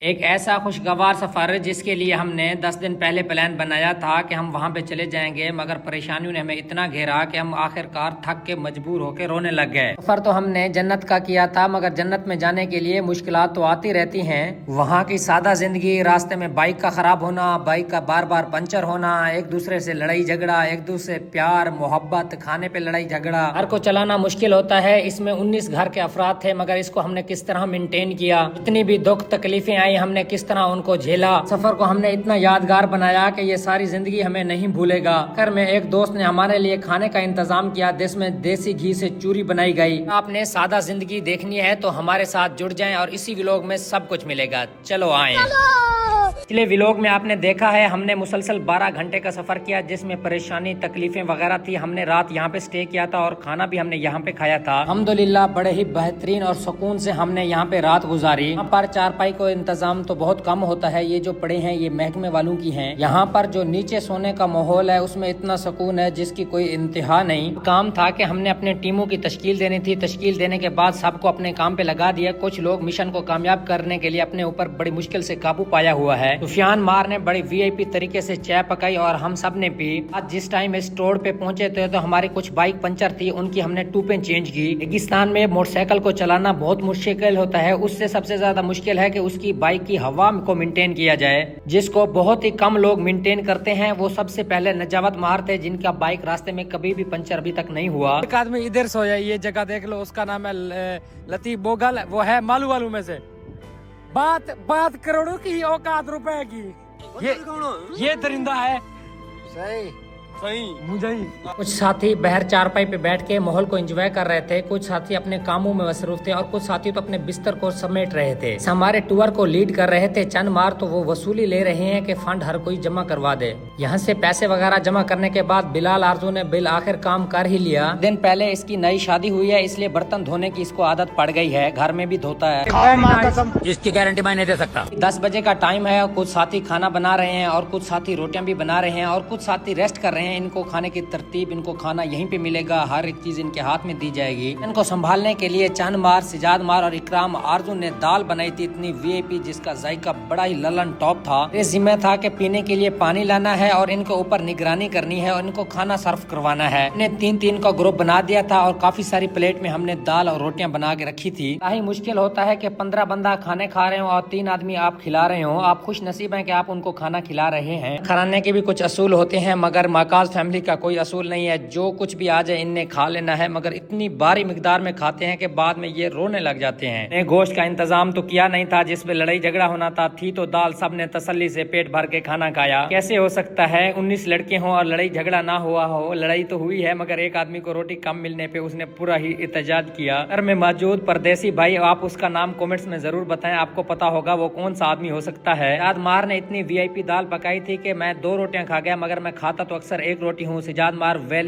एक ऐसा खुशगवार सफ़र जिसके लिए हमने 10 दिन पहले प्लान बनाया था कि हम वहां पे चले जाएंगे, मगर परेशानियों ने हमें इतना घेरा कि हम आखिरकार थक के मजबूर होकर रोने लग गए। सफ़र तो हमने जन्नत का किया था, मगर जन्नत में जाने के लिए मुश्किलात तो आती रहती हैं। वहाँ की सादा जिंदगी, रास्ते में बाइक का खराब होना, बाइक का बार बार पंचर होना, एक दूसरे से लड़ाई झगड़ा, एक दूसरे से प्यार मोहब्बत, खाने पे लड़ाई झगड़ा, घर को चलाना मुश्किल होता है। इसमें 19 घर के अफराद थे, मगर इसको हमने किस तरह मेंटेन किया। इतनी भी दुख तकलीफें आई, हमने किस तरह उनको झेला। सफर को हमने इतना यादगार बनाया कि ये सारी जिंदगी हमें नहीं भूलेगा। घर में एक दोस्त ने हमारे लिए खाने का इंतजाम किया, जिसमें देसी घी से चूरी बनाई गई। आपने सादा जिंदगी देखनी है तो हमारे साथ जुड़ जाएं और इसी व्लॉग में सब कुछ मिलेगा। चलो आए। पिछले व्लॉग में आपने देखा है हमने मुसलसल 12 घंटे का सफर किया, जिसमें परेशानी तकलीफें वगैरह थी। हमने रात यहाँ पे स्टे किया था और खाना भी हमने यहाँ पे खाया था। अल्हम्दुलिल्लाह बड़े ही बेहतरीन और सुकून से हमने यहाँ पे रात गुजारी। यहाँ पर चारपाई को इंतजाम तो बहुत कम होता है, ये जो पड़े हैं ये महकमे वालों की हैं। यहाँ पर जो नीचे सोने का माहौल है उसमें इतना सुकून है जिसकी कोई इंतहा नहीं। काम था कि हमने अपने टीमों की तश्कील देनी थी। तश्कील देने के बाद सबको अपने काम पे लगा दिया। कुछ लोग मिशन को कामयाब करने के लिए अपने ऊपर बड़ी मुश्किल से काबू पाया हुआ है। सुफियान मार ने बड़ी वीआईपी तरीके से चाय पकाई और हम सब ने पी। आज जिस टाइम इस रोड पे पहुंचे थे तो हमारी कुछ बाइक पंचर थी, उनकी हमने टूपें चेंज की। रेगिस्तान में मोटरसाइकिल को चलाना बहुत मुश्किल होता है। उससे सबसे ज्यादा मुश्किल है कि उसकी बाइक की हवा को मेंटेन किया जाए, जिसको बहुत ही कम लोग मेंटेन करते हैं। वो सबसे पहले नजावत मार थे, जिनका बाइक रास्ते में कभी भी पंचर अभी तक नहीं हुआ। एक आदमी इधर सोया, ये जगह देख लो, उसका नाम है लतीफ बोगल, वो है मालू वालू में से। बात करोड़ों की, औकात रुपए की। ये दरिंदा है। सही मुझे कुछ साथी बहर चारपाई पे बैठ के माहौल को एंजॉय कर रहे थे, कुछ साथी अपने कामों में मसरूफ थे और कुछ साथी तो अपने बिस्तर को समेट रहे थे। हमारे टूर को लीड कर रहे थे चंद मार, तो वो वसूली ले रहे हैं कि फंड हर कोई जमा करवा दे। यहाँ से पैसे वगैरह जमा करने के बाद बिलाल आरजू ने बिल आखिर काम कर ही लिया। दिन पहले इसकी नई शादी हुई है, इसलिए बर्तन धोने की इसको आदत पड़ गई है। घर में भी धोता है, इसकी गारंटी मैं नहीं दे सकता। 10 बजे का टाइम है। कुछ साथी खाना बना रहे हैं और कुछ साथी रोटियां भी बना रहे हैं और कुछ साथी रेस्ट कर रहे हैं। इनको खाने की तरतीब, इनको खाना यहीं पे मिलेगा, हर एक चीज इनके हाथ में दी जाएगी। इनको संभालने के लिए चंद मार, सिजाद मार और इकराम आरजू ने दाल बनाई थी, इतनी वीआईपी जिसका जायका बड़ा ही ललन टॉप था। ये जिम्मे था कि पीने के लिए पानी लाना है और इनके ऊपर निगरानी करनी है और इनको खाना सर्व करवाना है। हमने 3-3 का ग्रुप बना दिया था और काफी सारी प्लेट में हमने दाल और रोटियां बना के रखी थी। ही मुश्किल होता है कि 15 बंदा खाने खा रहे हो और 3 आदमी आप खिला रहे हो। आप खुश नसीब हैं कि आप उनको खाना खिला रहे हैं। खाने के भी कुछ असूल होते हैं, मगर माकाज फैमिली का कोई असूल नहीं है। जो कुछ भी आ जाए इनने खा लेना है, मगर इतनी भारी मिकदार में खाते हैं कि बाद में ये रोने लग जाते हैं। गोश्त का इंतजाम तो किया नहीं था जिसमें लड़ाई झगड़ा होना था। थी तो दाल, सब ने तसल्ली से पेट भर के खाना खाया। कैसे हो सकता है 19 लड़के हों और लड़ाई झगड़ा ना हुआ हो? लड़ाई तो हुई है, मगर एक आदमी को रोटी कम मिलने पे उसने पूरा ही एहतजाज किया। घर में मौजूद परदेसी भाई, आप उसका नाम कमेंट्स में जरूर बताएं, आपको पता होगा वो कौन सा आदमी हो सकता है। सिजाद मार ने इतनी वीआईपी दाल पकाई थी कि मैं 2 रोटियां खा गया, मगर मैं खाता तो अक्सर 1 रोटी हूँ। सिजाद मार वेल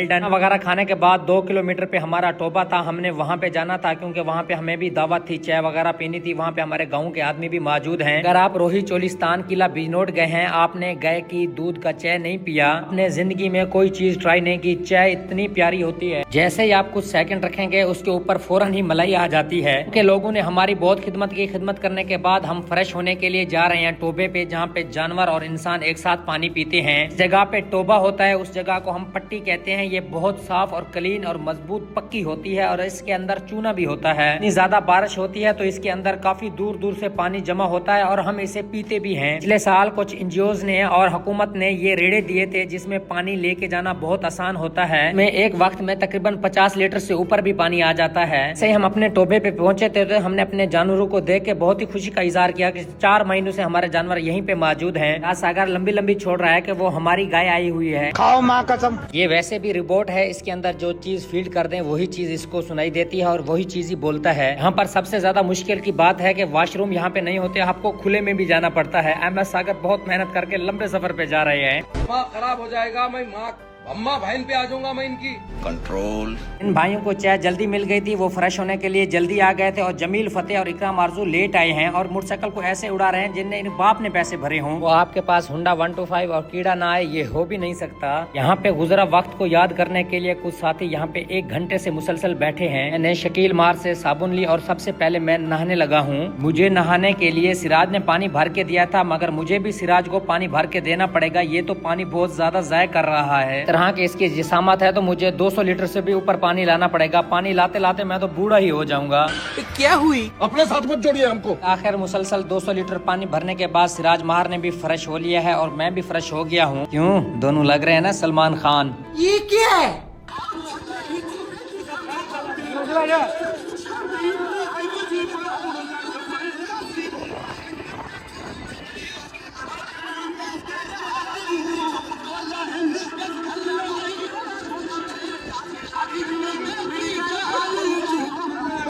डन वगैरह खाने के बाद 2 किलोमीटर पे हमारा टोबा था। हमने वहाँ पे जाना था क्योंकि वहाँ पे हमें भी दावत थी, चाय वगैरह पीनी थी। वहाँ पे हमारे गाँव के आदमी भी मौजूद हैं। अगर आप रोही चोलिस्तान किला बिजनौर गए हैं, आपने गाय की दूध का चाय नहीं पिया, अपने जिंदगी में कोई चीज ट्राई नहीं की, चाय इतनी प्यारी होती है। जैसे ही आप कुछ सेकंड रखेंगे उसके ऊपर फौरन ही मलाई आ जाती है। क्योंकि लोगों ने हमारी बहुत खिदमत की। खिदमत करने के बाद हम फ्रेश होने के लिए जा रहे हैं टोबे पे, जहाँ पे जानवर और इंसान एक साथ पानी पीते हैं। इस जगह पे टोबा होता है, उस जगह को हम पट्टी कहते हैं। ये बहुत साफ और क्लीन और मजबूत पक्की होती है और इसके अंदर चूना भी होता है। इतनी ज्यादा बारिश होती है तो इसके अंदर काफी दूर दूर से पानी जमा होता है और हम इसे पीते भी हैं। पिछले साल कुछ एनजीओज ने और हुकूमत ने ये रेड़े दिए थे जिसमें पानी लेके जाना बहुत आसान होता है। में एक वक्त में तकरीबन 50 लीटर से ऊपर भी पानी आ जाता है। ऐसे हम अपने टोबे पे पहुंचे थे तो हमने अपने जानवरों को देख के बहुत ही खुशी का इजहार किया कि 4 महीनों से हमारे जानवर यहीं पे मौजूद हैं। सागर लंबी लंबी छोड़ रहा है कि वो हमारी गाय आई हुई है। खाओ माँ कसम। ये वैसे भी रिपोर्ट है, इसके अंदर जो चीज फीड कर दें वही चीज इसको सुनाई देती है और वही चीज ही बोलता है। यहाँ पर सबसे ज्यादा मुश्किल की बात है कि वॉशरूम यहाँ पे नहीं होते, आपको खुले में भी जाना पड़ता है। MS सागर बहुत मेहनत करके लंबे सफर पे जा रहे हैं। खराब हो जाएगा, मैं माँ अम्मा बहन पे आ जाऊंगा मैं इनकी। कंट्रोल। इन भाइयों को चाय जल्दी मिल गई थी, वो फ्रेश होने के लिए जल्दी आ गए थे और जमील, फतेह और इकराम आरजू लेट आए हैं और मोटरसाइकिल को ऐसे उड़ा रहे हैं जिनने इन बाप ने पैसे भरे हों। वो आपके पास हुंडा 125 और कीड़ा ना आए ये हो भी नहीं सकता। यहाँ पे गुजरा वक्त को याद करने के लिए कुछ साथी यहाँ पे 1 घंटे से मुसलसल बैठे हैं। मैंने शकील मार से साबुन ली और सबसे पहले मैं नहाने लगा हूँ। मुझे नहाने के लिए सिराज ने पानी भर के दिया था, मगर मुझे भी सिराज को पानी भर के देना पड़ेगा। ये तो पानी बहुत ज्यादा ज़ाय कर रहा है। तरह के इसकी जिसामत है तो मुझे 200 लीटर से भी ऊपर पानी लाना पड़ेगा। पानी लाते लाते मैं तो बूढ़ा ही हो जाऊंगा। क्या हुई? अपने साथ मत जोड़िए हमको। आखिर मुसलसल 200 लीटर पानी भरने के बाद सिराज मार ने भी फ्रेश हो लिया है और मैं भी फ्रेश हो गया हूँ। क्यों, दोनों लग रहे हैं ना सलमान खान। ये क्या है?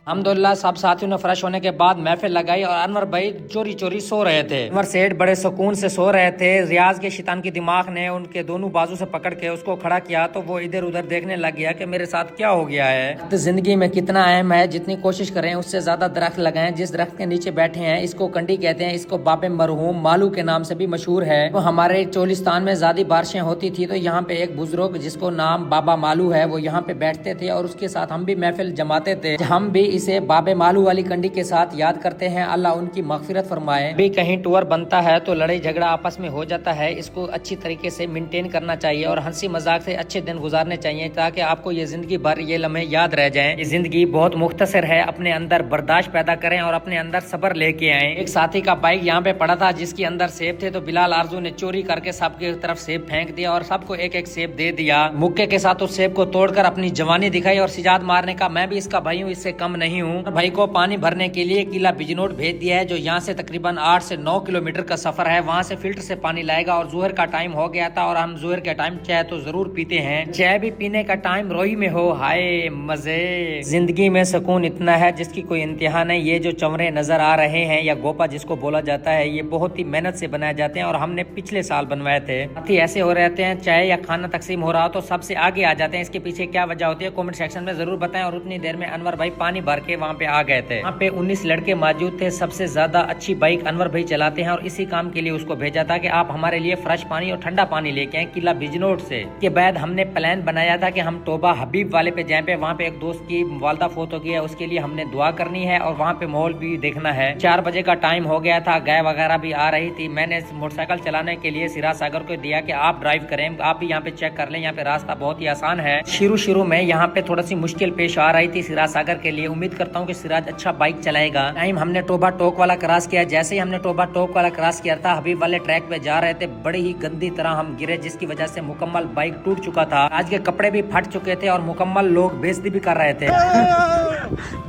अल्हम्दुलिल्लाह सब साथियों ने फ्रेश होने के बाद महफिल लगाई और अनवर भाई चोरी चोरी सो रहे थे। अनवर सेठ बड़े सुकून से सो रहे थे। रियाज के शैतान की दिमाग ने उनके दोनों बाजू से पकड़ के उसको खड़ा किया तो वो इधर उधर देखने लग गया कि मेरे साथ क्या हो गया है। तो जिंदगी में कितना अहम है, जितनी कोशिश करें उससे ज्यादा दरख्त लगाएं। जिस दरख्त के नीचे बैठे हैं इसको कंडी कहते हैं, इसको बाबे मरहूम मालू के नाम से भी मशहूर है। तो हमारे चोलिस्तान में ज्यादा बारिशें होती थी तो यहाँ पे एक बुजुर्ग जिसको नाम बाबा मालू है वो यहाँ पे बैठते थे और उसके साथ हम भी महफिल जमाते थे। हम भी इसे बाबे मालू वाली कंडी के साथ याद करते हैं। अल्लाह उनकी मगफिरत फरमाए। भी कहीं टूर बनता है तो लड़ाई झगड़ा आपस में हो जाता है, इसको अच्छी तरीके से मेंटेन करना चाहिए और हंसी मजाक से अच्छे दिन गुजारने चाहिए ताकि आपको ये जिंदगी भर ये लम्हे याद रह जाएं। ये जिंदगी बहुत मुख्तसर है, अपने अंदर बर्दाश्त पैदा करें और अपने अंदर सब्र लेके आए। एक साथी का बाइक यहाँ पे पड़ा था जिसके अंदर सेब थे तो बिलाल आरजू ने चोरी करके सबके तरफ सेब फेंक दिया और सबको एक एक सेब दे दिया। मुक्के के साथ उस सेब को तोड़कर अपनी जवानी दिखाई और सिजाद मारने का मैं भी इसका भाई हूँ, इससे कम नहीं हूँ। भाई को पानी भरने के लिए किला बिजनौर भेज दिया है जो यहाँ से तकरीबन 8 से 9 किलोमीटर का सफर है। वहाँ से फिल्टर से पानी लाएगा और जोहर का टाइम हो गया था और हम जोहर के टाइम चाय तो जरूर पीते हैं। चाय भी पीने का टाइम रोई में हो, हाय मजे। जिंदगी में सुकून इतना है जिसकी कोई इंतहा नहीं। ये जो चंवरे नजर आ रहे हैं या गोपा जिसको बोला जाता है ये बहुत ही मेहनत से बनाए जाते हैं और हमने पिछले साल बनवाए थे। साथी ऐसे हो रहते हैं चाय या खाना तकसीम हो रहा हो तो सबसे आगे आ जाते हैं। इसके पीछे क्या वजह होती है कमेंट सेक्शन में जरूर बताएं। और उतनी देर में अनवर भाई पानी भर के वहाँ पे आ गए थे। वहाँ पे 19 लड़के मौजूद थे। सबसे ज्यादा अच्छी बाइक अनवर भाई चलाते हैं और इसी काम के लिए उसको भेजा था कि आप हमारे लिए फ्रेश पानी और ठंडा पानी लेके आए किला बिजनौर से। के बाद हमने प्लान बनाया था कि हम टोबा हबीब वाले पे जाए पे वहाँ पे एक दोस्त की वालदा फोत हो गई है, उसके लिए हमने दुआ करनी है और वहाँ पे माहौल भी देखना है। 4 बजे का टाइम हो गया था, गाय वगैरह भी आ रही थी। मैंने मोटरसाइकिल चलाने के लिए सिराज सागर को दिया कि आप ड्राइव करें, आप भी यहाँ पे चेक कर लें। यहाँ पे रास्ता बहुत ही आसान है। शुरू में यहाँ पे थोड़ी सी मुश्किल पेश आ रही थी सिराज सागर के लिए। उम्मीद करता हूँ कि सिराज अच्छा बाइक चलाएगा। टाइम हमने टोबा टोक वाला क्रॉस किया। जैसे ही हमने टोबा टोक वाला क्रॉस किया था हबीब वाले ट्रैक पे जा रहे थे, बड़ी ही गंदी तरह हम गिरे जिसकी वजह से मुकम्मल बाइक टूट चुका था। आज के कपड़े भी फट चुके थे और मुकम्मल लोग बेइज्जती भी कर रहे थे।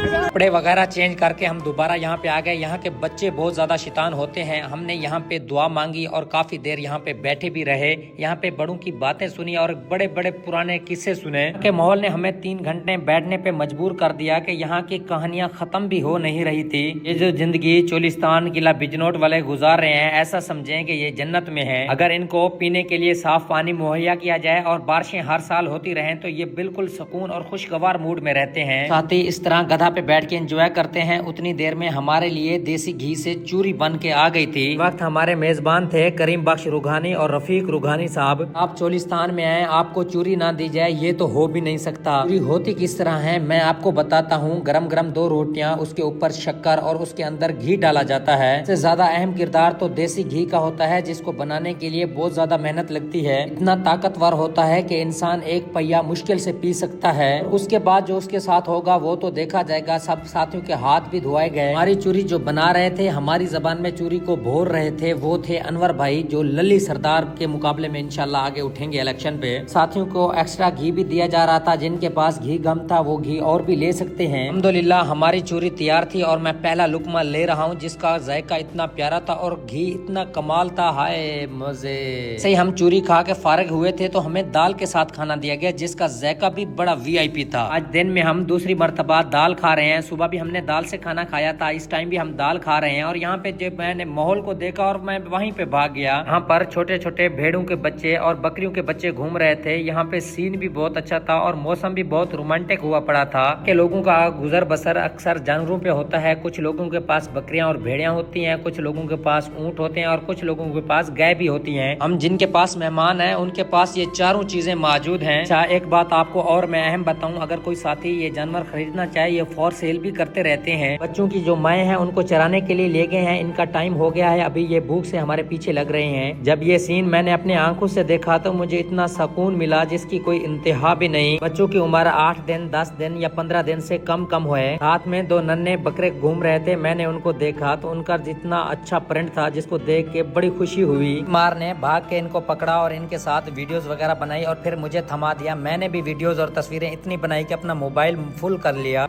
कपड़े वगैरह चेंज करके हम दोबारा यहाँ पे आ गए। यहाँ के बच्चे बहुत ज्यादा शैतान होते हैं। हमने यहाँ पे दुआ मांगी और काफी देर यहाँ पे बैठे भी रहे। यहाँ पे बड़ों की बातें सुनी और बड़े बड़े पुराने किस्से सुने। के माहौल ने हमें 3 घंटे बैठने पे मजबूर कर दिया कि यहाँ की कहानियां खत्म भी हो नहीं रही थी। ये जो जिंदगी चोलिस्तान किला बिजनौर वाले गुजार रहे हैं ऐसा समझें कि ये जन्नत में है। अगर इनको पीने के लिए साफ पानी मुहैया किया जाए और बारिशें हर साल होती रहें तो ये बिल्कुल सुकून और खुशगवार मूड में रहते हैं। साथ ही इस तरह गधा पे बैठ के एंजॉय करते हैं। उतनी देर में हमारे लिए देसी घी से चूरी बन के आ गई थी। वक्त हमारे मेजबान थे करीम बख्श रुघानी और रफीक रुघानी साहब। आप चोलिस्तान में आए आपको चूरी ना दी जाए ये तो हो भी नहीं सकता। चूरी होती किस तरह है मैं आपको बताता हूँ। गरम गरम 2 रोटियां, उसके ऊपर शक्कर और उसके अंदर घी डाला जाता है। इससे ज्यादा अहम किरदार तो देसी घी का होता है जिसको बनाने के लिए बहुत ज्यादा मेहनत लगती है। इतना ताकतवर होता है कि इंसान एक पहिया मुश्किल से पी सकता है। उसके बाद जो उसके साथ होगा वो तो देखा जाएगा। सब साथियों के हाथ भी धोए गए। हमारी चूरी जो बना रहे थे, हमारी जबान में चूरी को भोर रहे थे, वो थे अनवर भाई जो लली सरदार के मुकाबले में इंशाल्लाह आगे उठेंगे इलेक्शन पे। साथियों को एक्स्ट्रा घी भी दिया जा रहा था। जिनके पास घी कम था वो घी और भी ले सकते हैं। अल्हम्दुलिल्लाह हमारी चूरी तैयार थी और मैं पहला लुकमा ले रहा हूँ जिसका जायका इतना प्यारा था और घी इतना कमाल था, हाय मजे। से हम चूरी खा के फारिग हुए थे तो हमें दाल के साथ खाना दिया गया जिसका जायका भी बड़ा VIP था। आज दिन में हम दूसरी मर्तबा दाल खा रहे हैं। सुबह भी हमने दाल से खाना खाया था, इस टाइम भी हम दाल खा रहे हैं। और यहाँ पे जब मैंने माहौल को देखा और मैं वहीं पे भाग गया। यहाँ पर छोटे छोटे भेड़ों के बच्चे और बकरियों के बच्चे घूम रहे थे। यहाँ पे सीन भी बहुत अच्छा था और मौसम भी बहुत रोमांटिक हुआ पड़ा था कि लोगों का गुजर बसर अक्सर जानवरों पे होता है। कुछ लोगों के पास बकरियां और भेड़ियां होती हैं, कुछ लोगों के पास ऊंट होते हैं और कुछ लोगों के पास गाय भी होती हैं। हम जिनके पास मेहमान हैं उनके पास ये चारों चीजें मौजूद हैं। अच्छा, एक बात आपको और मैं अहम बताऊं, अगर कोई साथी ये जानवर खरीदना चाहे, ये फॉर सेल भी करते रहते हैं। बच्चों की जो माएँ हैं उनको चराने के लिए ले गए हैं, इनका टाइम हो गया है, अभी ये भूख से हमारे पीछे लग रहे हैं। जब ये सीन मैंने अपने आंखों से देखा तो मुझे इतना सुकून मिला जिसकी कोई इंतहा भी नहीं। बच्चों की उम्र 8 दिन, 10 दिन या 15 दिन से कम हुए। साथ में 2 नन्हे बकरे घूम रहे थे। मैंने उनको देखा तो उनका जितना अच्छा प्रिंट था जिसको देख के बड़ी खुशी हुई। मार ने भाग के इनको पकड़ा और इनके साथ वीडियोस वगैरह बनाई और फिर मुझे थमा दिया। मैंने भी वीडियोस और तस्वीरें इतनी बनाई कि अपना मोबाइल फुल कर लिया।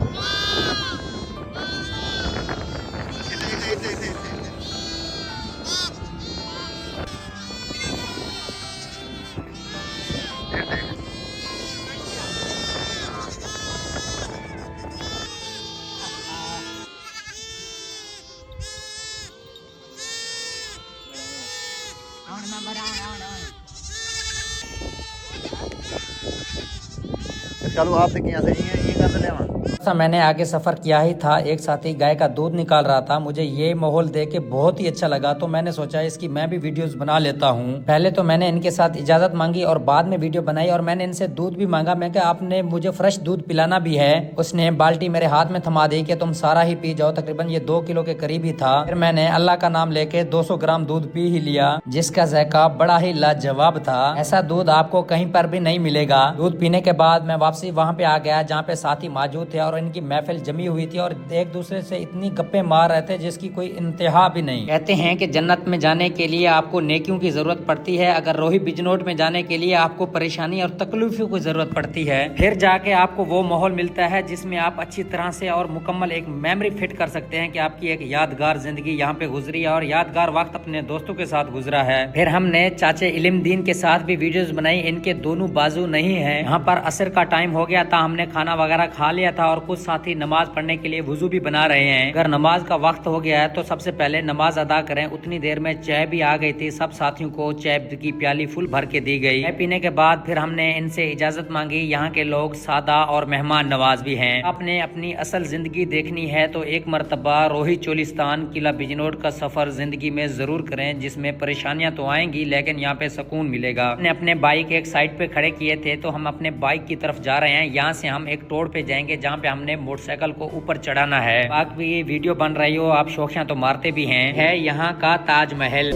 चलो आप यहाँ से ये कर ले वहाँ। मैंने आगे सफर किया ही था। एक साथी गाय का दूध निकाल रहा था। मुझे ये माहौल देख के बहुत ही अच्छा लगा तो मैंने सोचा इसकी मैं भी वीडियोस बना लेता हूँ। पहले तो मैंने इनके साथ इजाजत मांगी और बाद में वीडियो बनाई और मैंने इनसे दूध भी मांगा। मैं कहा आपने मुझे फ्रेश दूध पिलाना भी है। उसने बाल्टी मेरे हाथ में थमा दी कि तुम सारा ही पी जाओ। तकरीबन ये 2 किलो के करीब ही था। फिर मैंने अल्लाह का नाम लेके 200 ग्राम दूध पी ही लिया, जिसका जायका बड़ा ही लाजवाब था। ऐसा दूध आपको कहीं पर भी नहीं मिलेगा। दूध पीने के बाद मैं वापसी वहाँ पे आ गया जहाँ पे साथी मौजूद थे और इनकी महफिल जमी हुई थी और एक दूसरे से इतनी गप्पे मार रहे थे जिसकी कोई इंतहा भी नहीं। कहते हैं कि जन्नत में जाने के लिए आपको नेकियों की जरूरत पड़ती है, अगर रोही बिजनौर में जाने के लिए आपको परेशानी और तकलीफों की जरूरत पड़ती है। फिर जाके आपको वो माहौल मिलता है जिसमें आप अच्छी तरह से और मुकम्मल एक मेमोरी फिट कर सकते हैं कि आपकी एक यादगार जिंदगी यहाँ पे गुजरी है और यादगार वक्त अपने दोस्तों के साथ गुजरा है। फिर हमने चाचे इल्मदीन के साथ भी वीडियोस बनाई। इनके दोनों बाजू नहीं है। यहाँ पर असर का टाइम हो गया था, हमने खाना वगैरह खा लिया था और कुछ साथी नमाज पढ़ने के लिए वुजू भी बना रहे हैं। अगर नमाज का वक्त हो गया है तो सबसे पहले नमाज अदा करें। उतनी देर में चाय भी आ गई थी। सब साथियों को चाय की प्याली फुल भर के दी गई। चाय पीने के बाद फिर हमने इनसे इजाजत मांगी। यहाँ के लोग सादा और मेहमान नवाज भी हैं। आपने अपनी असल जिंदगी देखनी है तो एक मरतबा रोही चोलिस्तान किला बिजनौर का सफर जिंदगी में जरूर करें, जिसमें परेशानियां तो आएंगी लेकिन यहाँ पे सुकून मिलेगा। हमने अपने बाइक एक साइड पे खड़े किए थे तो हम अपने बाइक की तरफ जा रहे हैं। यहाँ से हम एक टोड़ पे जाएंगे जहाँ पे हमने मोटरसाइकिल को ऊपर चढ़ाना है। बाकी ये वीडियो बन रही हो, आप शौकिया तो मारते भी हैं। है यहाँ का ताजमहल।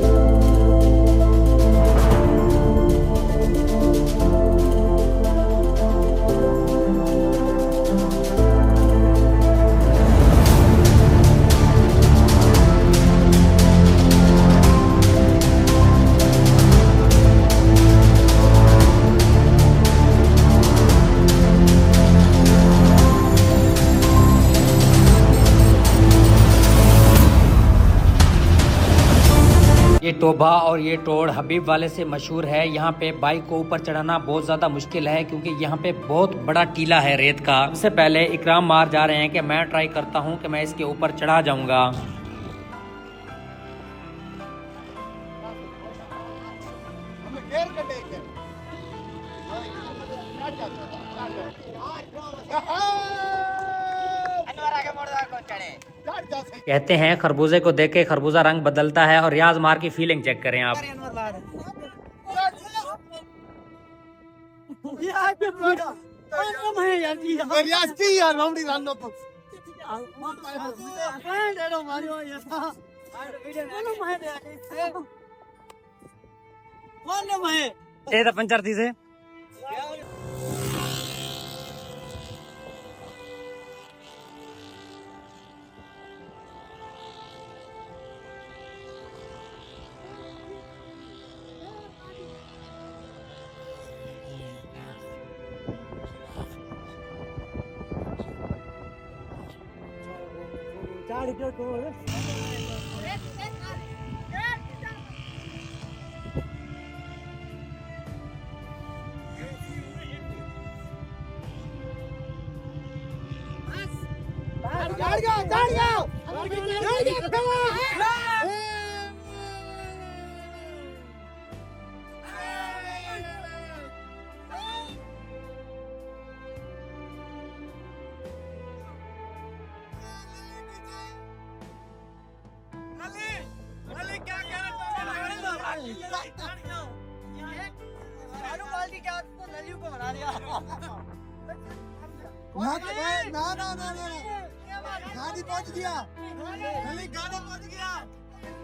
ये टोबा और ये टोड़ हबीब वाले से मशहूर है। यहाँ पे बाइक को ऊपर चढ़ाना बहुत ज्यादा मुश्किल है क्योंकि यहाँ पे बहुत बड़ा टीला है रेत का। सबसे पहले इकराम मार जा रहे हैं कि मैं ट्राई करता हूँ कि मैं इसके ऊपर चढ़ा जाऊंगा। कहते हैं खरबूजे को देख के खरबूजा रंग बदलता है और रियाज मार की फीलिंग चेक करें आप। पंचर थी से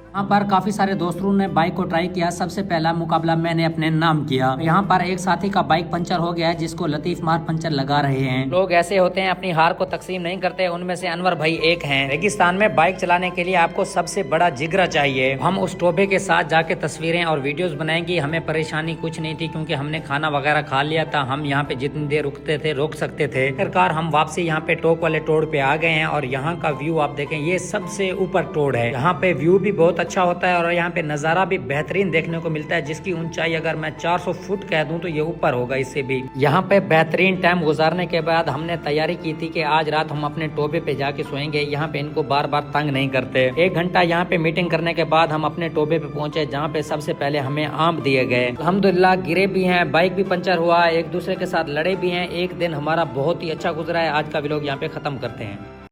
यहाँ पर काफी सारे दोस्तों ने बाइक को ट्राई किया। सबसे पहला मुकाबला मैंने अपने नाम किया। यहाँ पर एक साथी का बाइक पंचर हो गया है, जिसको लतीफ मार पंचर लगा रहे हैं। लोग ऐसे होते हैं, अपनी हार को तकसीम नहीं करते। उनमें से अनवर भाई एक हैं। रेगिस्तान में बाइक चलाने के लिए आपको सबसे बड़ा जिगरा चाहिए। हम उस टोबे के साथ जाके तस्वीरें और वीडियोस बनाएंगे। हमें परेशानी कुछ नहीं थी, क्योंकि हमने खाना वगैरह खा लिया था। हम यहाँ पे जितनी देर रुकते थे रोक सकते थे। आखिरकार हम वापसी यहाँ पे टॉप वाले टोड़ पे आ गए हैं और यहाँ का व्यू आप देखें, ये सबसे ऊपर टोड़ है। यहाँ पे व्यू भी बहुत अच्छा होता है और यहाँ पे नजारा भी बेहतरीन देखने को मिलता है, जिसकी ऊंचाई अगर मैं 400 फुट कह दूं तो ये ऊपर होगा इससे भी। यहाँ पे बेहतरीन टाइम गुजारने के बाद हमने तैयारी की थी कि आज रात हम अपने टोबे पे जाके सोएंगे। यहाँ पे इनको बार बार तंग नहीं करते। 1 घंटा यहाँ पे मीटिंग करने के बाद हम अपने टोबे पे पहुंचे, जहाँ पे सबसे पहले हमें आम दिए गए। अल्हम्दुलिल्लाह गिरे भी हैं, बाइक भी पंचर हुआ, एक दूसरे के साथ लड़े भी हैं। एक दिन हमारा बहुत ही अच्छा गुजरा है। आज का व्लॉग यहाँ पे खत्म करते हैं।